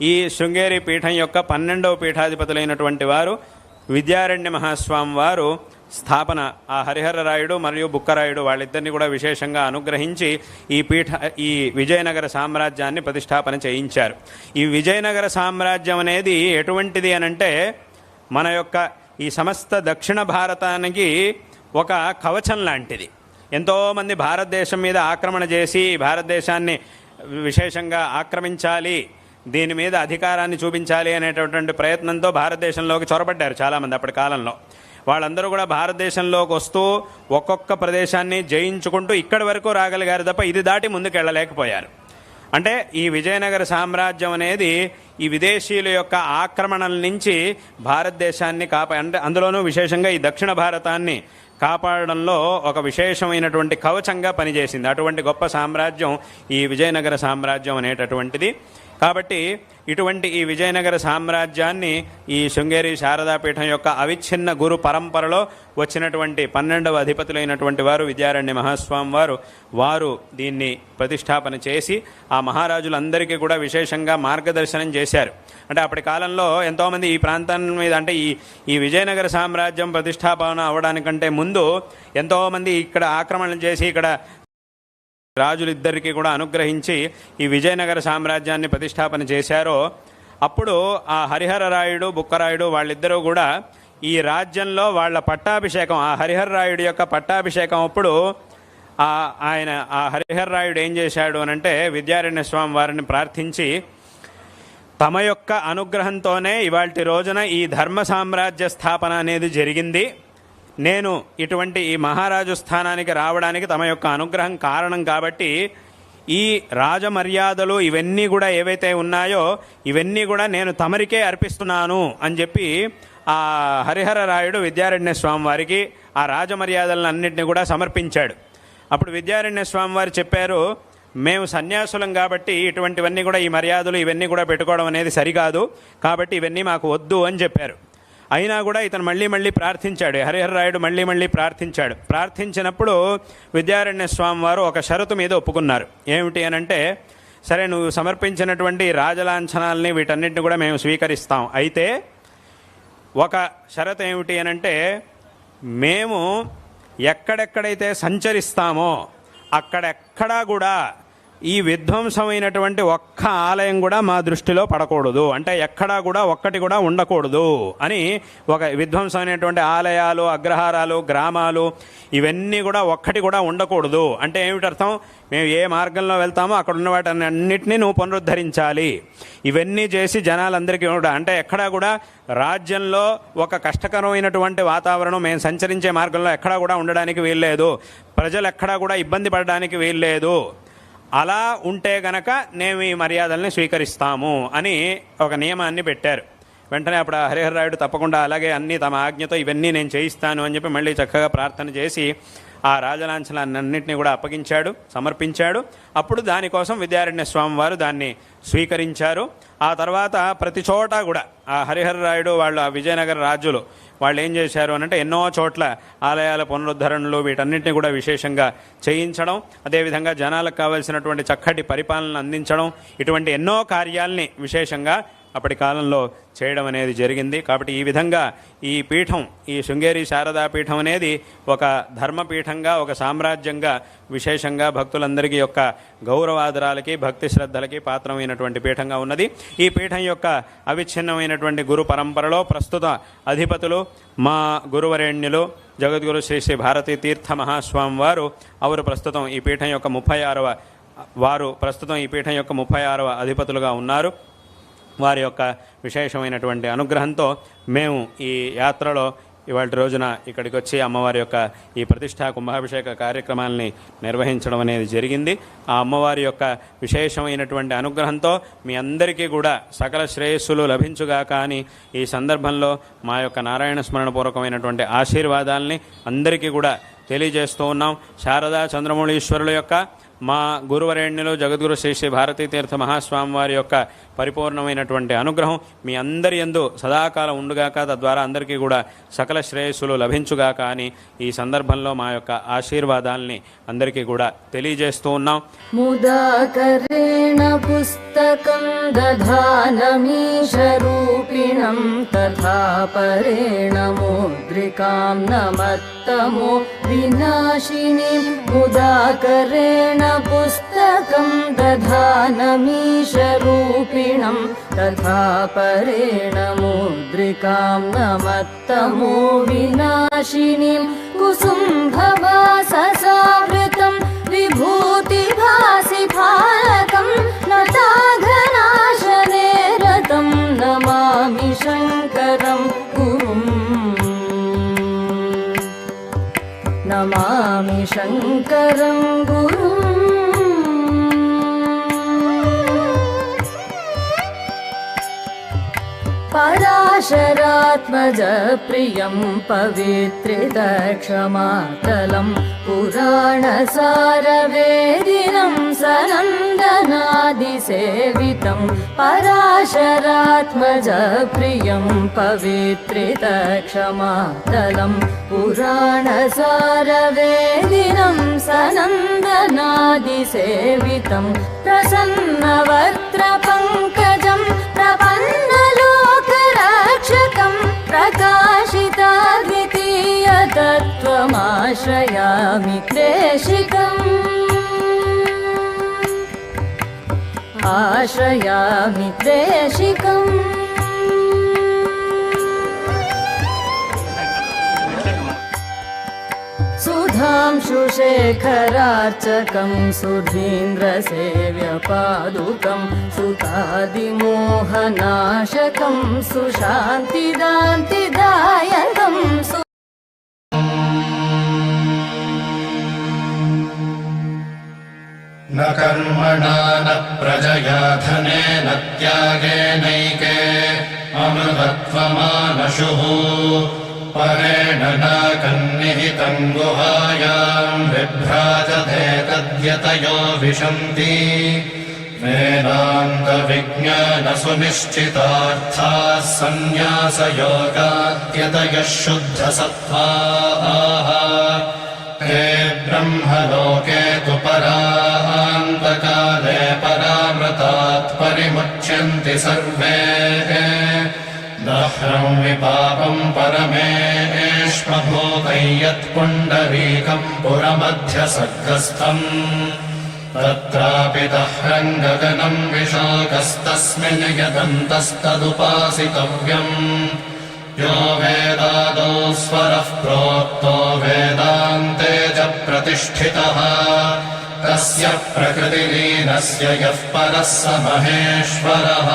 ఈ శృంగేరి పీఠం యొక్క 12వ పీఠాధిపతులైనటువంటి వారు విద్యారణ్య మహాస్వామి వారు స్థాపన, ఆ హరిహరరాయుడు మరియు బుక్కరాయుడు వాళ్ళిద్దరిని కూడా విశేషంగా అనుగ్రహించి ఈ విజయనగర సామ్రాజ్యాన్ని ప్రతిష్టాపన చేయించారు. ఈ విజయనగర సామ్రాజ్యం అనేది ఎటువంటిది అనంటే మన యొక్క ఈ సమస్త దక్షిణ భారతానికి ఒక కవచం లాంటిది. ఎంతోమంది భారతదేశం మీద ఆక్రమణ చేసి భారతదేశాన్ని విశేషంగా ఆక్రమించాలి, దీని మీద అధికారాన్ని చూపించాలి అనేటటువంటి ప్రయత్నంతో భారతదేశంలోకి చొరబడ్డారు చాలామంది. అప్పటి కాలంలో వాళ్ళందరూ కూడా భారతదేశంలోకి వస్తూ ఒక్కొక్క ప్రదేశాన్ని జయించుకుంటూ ఇక్కడి వరకు రాగలిగారు తప్ప ఇది దాటి ముందుకు వెళ్ళలేకపోయారు. అంటే ఈ విజయనగర సామ్రాజ్యం అనేది ఈ విదేశీయుల యొక్క ఆక్రమణల నుంచి భారతదేశాన్ని అంటే అందులోనూ విశేషంగా ఈ దక్షిణ భారతాన్ని కాపాడడంలో ఒక విశేషమైనటువంటి కవచంగా పనిచేసింది. అటువంటి గొప్ప సామ్రాజ్యం ఈ విజయనగర సామ్రాజ్యం అనేటటువంటిది. కాబట్టి ఇటువంటి ఈ విజయనగర సామ్రాజ్యాన్ని ఈ శృంగేరి శారదాపీఠం యొక్క అవిచ్ఛిన్న గురు పరంపరలో వచ్చినటువంటి 12వ అధిపతులైనటువంటి వారు విద్యారణ్య మహాస్వామి వారు దీన్ని ప్రతిష్టాపన చేసి ఆ మహారాజులందరికీ కూడా విశేషంగా మార్గదర్శనం చేశారు. అంటే అప్పటి కాలంలో ఎంతోమంది ఈ ప్రాంతాన్ని మీద అంటే ఈ విజయనగర సామ్రాజ్యం ప్రతిష్టాపన అవడానికంటే ముందు ఎంతోమంది ఇక్కడ ఆక్రమణలు చేసి ఇక్కడ రాజులిద్దరికీ కూడా అనుగ్రహించి ఈ విజయనగర సామ్రాజ్యాన్ని ప్రతిష్టాపన చేశారో అప్పుడు ఆ హరిహరరాయుడు బుక్కరాయుడు వాళ్ళిద్దరూ కూడా ఈ రాజ్యంలో వాళ్ళ పట్టాభిషేకం, ఆ హరిహరరాయుడు యొక్క పట్టాభిషేకం అప్పుడు ఆ హరిహరరాయుడు ఏం చేశాడు అనంటే విద్యారణ్య స్వామి వారిని ప్రార్థించి తమ యొక్క అనుగ్రహంతోనే ఇవాల్టి రోజున ఈ ధర్మ సామ్రాజ్య స్థాపన అనేది జరిగింది, నేను ఇటువంటి ఈ మహారాజు స్థానానికి రావడానికి తమ యొక్క అనుగ్రహం కారణం కాబట్టి ఈ రాజమర్యాదలు ఇవన్నీ కూడా ఏవైతే ఉన్నాయో ఇవన్నీ కూడా నేను తమరికే అర్పిస్తున్నాను అని చెప్పి ఆ హరిహరరాయుడు విద్యారణ్య స్వామి వారికి ఆ రాజమర్యాదలను అన్నింటినీ కూడా సమర్పించాడు. అప్పుడు విద్యారణ్య స్వామి వారు చెప్పారు, మేము సన్యాసులం కాబట్టి ఇటువంటివన్నీ కూడా ఈ మర్యాదలు ఇవన్నీ కూడా పెట్టుకోవడం అనేది సరికాదు, కాబట్టి ఇవన్నీ మాకు వద్దు అని చెప్పారు. అయినా కూడా ఇతను మళ్ళీ ప్రార్థించాడు, హరిహరరాయుడు మళ్ళీ ప్రార్థించాడు. ప్రార్థించినప్పుడు విద్యారణ్య స్వామి వారు ఒక షరతు మీద ఒప్పుకున్నారు. ఏమిటి అనంటే, సరే నువ్వు సమర్పించినటువంటి రాజలాంఛనాలని వీటన్నిటిని కూడా మేము స్వీకరిస్తాం, అయితే ఒక షరతు ఏమిటి అనంటే మేము ఎక్కడెక్కడైతే సంచరిస్తామో అక్కడెక్కడా కూడా ఈ విధ్వంసమైనటువంటి ఒక్క ఆలయం కూడా మా దృష్టిలో పడకూడదు, అంటే ఎక్కడా కూడా ఒక్కటి కూడా ఉండకూడదు అని ఒక విధ్వంసమైనటువంటి ఆలయాలు అగ్రహారాలు గ్రామాలు ఇవన్నీ కూడా ఒక్కటి కూడా ఉండకూడదు. అంటే ఏమిటర్థం, మేము ఏ మార్గంలో వెళ్తామో అక్కడ ఉన్న వాటిని అన్నింటినీ నువ్వు పునరుద్ధరించాలి. ఇవన్నీ చేసి జనాలందరికీ కూడా అంటే ఎక్కడా కూడా రాజ్యంలో ఒక కష్టకరమైనటువంటి వాతావరణం మేము సంచరించే మార్గంలో ఎక్కడా కూడా ఉండడానికి వీల్లేదు, ప్రజలు ఎక్కడా కూడా ఇబ్బంది పడడానికి వీల్లేదు, అలా ఉంటే గనక మేము ఈ మర్యాదల్ని స్వీకరిస్తాము అని ఒక నియమాన్ని పెట్టారు. వెంటనే అప్పుడు హరిహరరాయుడు తప్పకుండా అలాగే అన్నీ తమ ఆజ్ఞతో ఇవన్నీ నేను చేయిస్తాను అని చెప్పి మళ్ళీ చక్కగా ప్రార్థన చేసి ఆ రాజలాంఛనాన్నింటినీ కూడా అప్పగించాడు, సమర్పించాడు. అప్పుడు దానికోసం విద్యారణ్య స్వామి వారు దాన్ని స్వీకరించారు. ఆ తర్వాత ప్రతి చోట కూడా ఆ హరిహరరాయుడు వాళ్ళు ఆ విజయనగర రాజులు వాళ్ళు ఏం చేశారు అనంటే ఎన్నో చోట్ల ఆలయాల పునరుద్ధరణలు వీటన్నింటినీ కూడా విశేషంగా చేయించడం, అదేవిధంగా జనాలకు కావలసినటువంటి చక్కటి పరిపాలన అందించడం, ఇటువంటి ఎన్నో కార్యాల్ని విశేషంగా అప్పటి కాలంలో చేయడం అనేది జరిగింది. కాబట్టి ఈ విధంగా ఈ పీఠం, ఈ శృంగేరి శారదా పీఠం అనేది ఒక ధర్మపీఠంగా ఒక సామ్రాజ్యంగా విశేషంగా భక్తులందరికీ యొక్క గౌరవాదరాలకి భక్తి శ్రద్ధలకి పాత్రమైనటువంటి పీఠంగా ఉన్నది. ఈ పీఠం యొక్క అవిచ్ఛిన్నమైనటువంటి గురు పరంపరలో ప్రస్తుత అధిపతులు మా గురువరేణ్యులు జగద్గురు శ్రీ శ్రీ భారతీ తీర్థ మహాస్వామి వారు ప్రస్తుతం ఈ పీఠం యొక్క 36వ అధిపతులుగా ఉన్నారు. వారి యొక్క విశేషమైనటువంటి అనుగ్రహంతో మేము ఈ యాత్రలో ఇవాళ రోజున ఇక్కడికి వచ్చి అమ్మవారి యొక్క ఈ ప్రతిష్టా కుంభాభిషేక కార్యక్రమాలని నిర్వహించడం అనేది జరిగింది. ఆ అమ్మవారి యొక్క విశేషమైనటువంటి అనుగ్రహంతో మీ అందరికీ కూడా సకల శ్రేయస్సులు లభించుగాక అని ఈ సందర్భంలో మా యొక్క నారాయణ స్మరణపూర్వకమైనటువంటి ఆశీర్వాదాలని అందరికీ కూడా తెలియజేస్తూ ఉన్నాం. శారదా చంద్రమౌళీశ్వరుల యొక్క మా గురువరేణ్యులు జగద్గురు శ్రీ శ్రీ భారతీ తీర్థ మహాస్వామి వారి యొక్క పరిపూర్ణమైనటువంటి అనుగ్రహం మీ అందరి యందు సదాకాలం ఉండుగాక, తద్వారా అందరికీ కూడా సకల శ్రేయస్సులు లభించుగాక అని ఈ సందర్భంలో మా యొక్క ఆశీర్వాదాలని అందరికీ కూడా తెలియజేస్తూ ఉన్నాం. ముదాకరేణ పుస్తకం దధానమీశరూపిణం తథా పరేణ ముద్రికాం నమత్తమో వినాశినీం. ముదాకరేణ పుస్తకం దధానమీశరూపిణం తథా పరేణ ముద్రికాం నమత్తమో వినాశినీం. కుసుంభవాససావృతం విభూతిభాసి భారకం నతాఘనాశనే రతం నమామి శంకరం గురుం. నమామి శంకరం గురుం. పరాశరాత్మజ ప్రియం పవిత్రిదక్షమాతలం పురాణసారవేదినం సనందనాదిసేవితం. పరాశరాత్మజ ప్రియం పవిత్రిదక్షమాతలం పురాణసారవేదినం సనందనాదిసేవితం. ప్రసన్నవక్త్ర పంకజం ప్రపన్నలోకరక్షకం ప్రకాశితాద్వితీయతత్వమాశ్రయామి దేశికम्. ఆశ్రయామి దేశికम्. సుధాంశుశేఖరార్చకం సుధీంద్రసేవ్యపాదుకం సుతాదిమోహనాశకం సుశాంతిదాంతిదాయకం. न कर्मणा न प्रजया धनेन त्यागेनैके अमृतत्वमानशुः परेण नाकन्निहितम् गुहायाम् विभ्राजते तद्यतयो विशन्ति. वेदान्तविज्ञानसुनिश्चितार्थाः सन्न्यासयोगाद्यतयः शुद्धसत्त्वाः ते ब्रह्मलोके तु परान्तकाले परामृतात् परिमुच्यन्ति सर्वे. दह्रम् विपापम् परमेष्मभूतं यत्पुण्डरीकम् पुरमध्यसर्गस्थम् तत्रापि दह्रम् गगनम् विशाखस्तस्मिन् यदन्तस्तदुपासितव्यम्. यो वेदादौ स्वरः प्रोक्तो वेदान्ते च प्रतिष्ठितः तस्य प्रकृतिलीनस्य यः परः स महेश्वरः.